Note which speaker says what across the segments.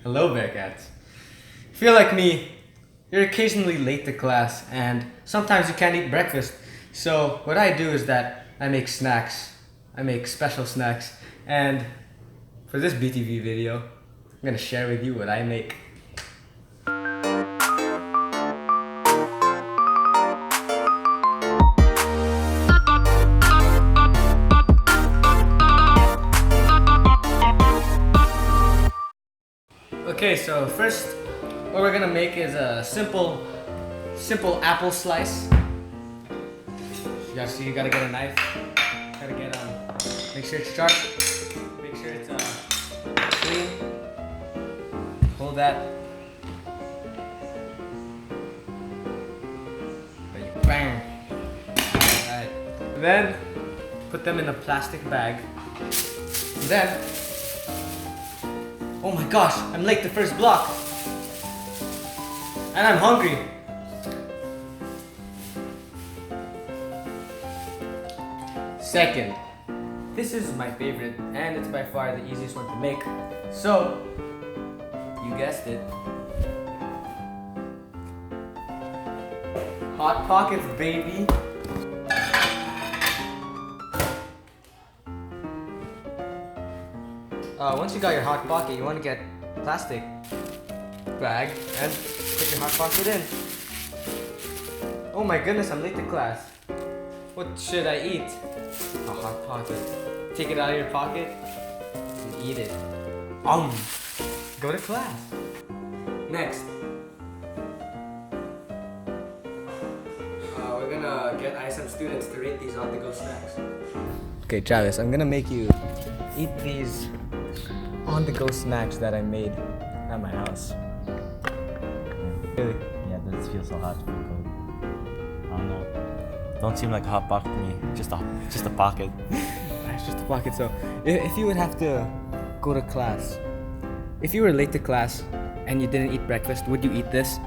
Speaker 1: Hello, bearcats. If you're like me, you're occasionally late to class and sometimes you can't eat breakfast. So what I do is that I make snacks. I make special snacks. And for this BTV video, I'm gonna share with you what I make. Okay, so first, what we're gonna make is a simple apple slice. You gotta get a knife. Gotta get make sure it's sharp. Make sure it's clean. Hold that. Bang. Alright. Then put them in a plastic bag. And then. Oh my gosh, I'm late to first block. And I'm hungry. Second, this is my favorite and it's by far the easiest one to make. So, you guessed it. Hot Pockets, baby. Once you got your Hot Pocket, you want to get a plastic bag and put your Hot Pocket in. Oh my goodness, I'm late to class. What should I eat? A Hot Pocket. Take it out of your pocket and eat it. Go to class. Next. We're gonna get some students to rate these on-the-go snacks. Okay, Travis, I'm gonna make you eat these on-the-go snacks that I made at my house.
Speaker 2: Really? Yeah, it does feel so hot to be cold. I don't know. Don't seem like a hot pocket to me. Just a pocket.
Speaker 1: It's just a pocket. So, if you would have to go to class, if you were late to class and you didn't eat breakfast, would you eat this?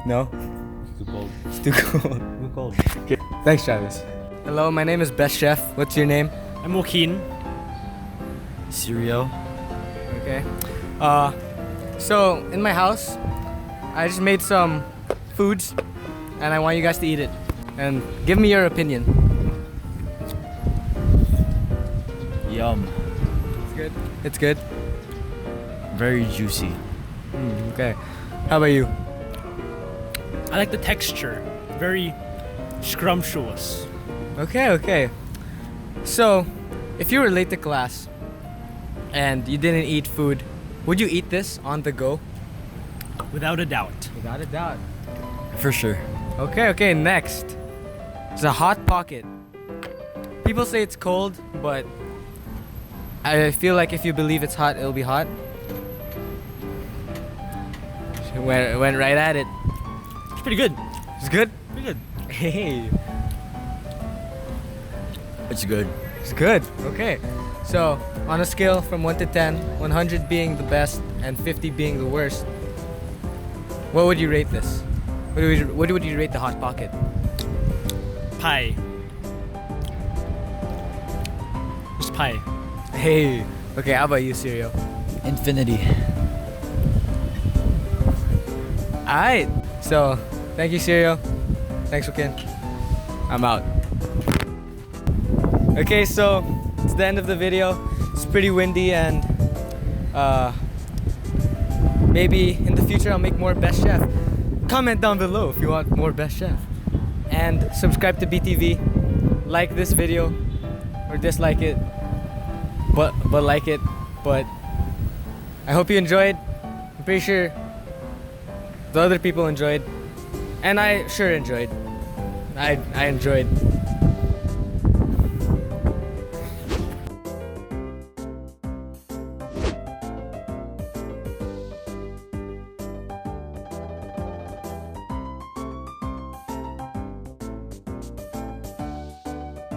Speaker 1: No?
Speaker 2: It's too cold.
Speaker 1: It's too cold.
Speaker 2: Too cold.
Speaker 1: Okay. Thanks, Travis. Hello, my name is Best Chef. What's your name?
Speaker 3: I'm Joaquin.
Speaker 2: Cereal.
Speaker 1: Okay. So in my house, I just made some foods, and I want you guys to eat it. And give me your opinion.
Speaker 2: Yum.
Speaker 1: It's good. It's good.
Speaker 2: Very juicy.
Speaker 1: Okay. How about you?
Speaker 3: I like the texture. Very scrumptious.
Speaker 1: Okay. So, if you were late to class and you didn't eat food, would you eat this on the go?
Speaker 3: Without a doubt.
Speaker 1: Without a doubt.
Speaker 2: For sure.
Speaker 1: Okay, next. It's a Hot Pocket. People say it's cold, but I feel like if you believe it's hot, it'll be hot. Went right at it.
Speaker 3: It's pretty good.
Speaker 1: It's good?
Speaker 3: Pretty good.
Speaker 1: Hey.
Speaker 2: It's good.
Speaker 1: It's good. Okay. So, on a scale from 1 to 10, 100 being the best and 50 being the worst, what would you rate this? What would you rate the Hot Pocket?
Speaker 3: Pie. Just pie.
Speaker 1: Hey. Okay, how about you, Cereal?
Speaker 2: Infinity.
Speaker 1: Alright. So, thank you, Cereal. Thanks, Joaquin. I'm out. Okay, so it's the end of the video. It's pretty windy and maybe in the future I'll make more Best Chef. Comment down below if you want more Best Chef. And subscribe to BTV. Like this video or dislike it. But like it. But I hope you enjoyed. I'm pretty sure the other people enjoyed. And I sure enjoyed. I enjoyed.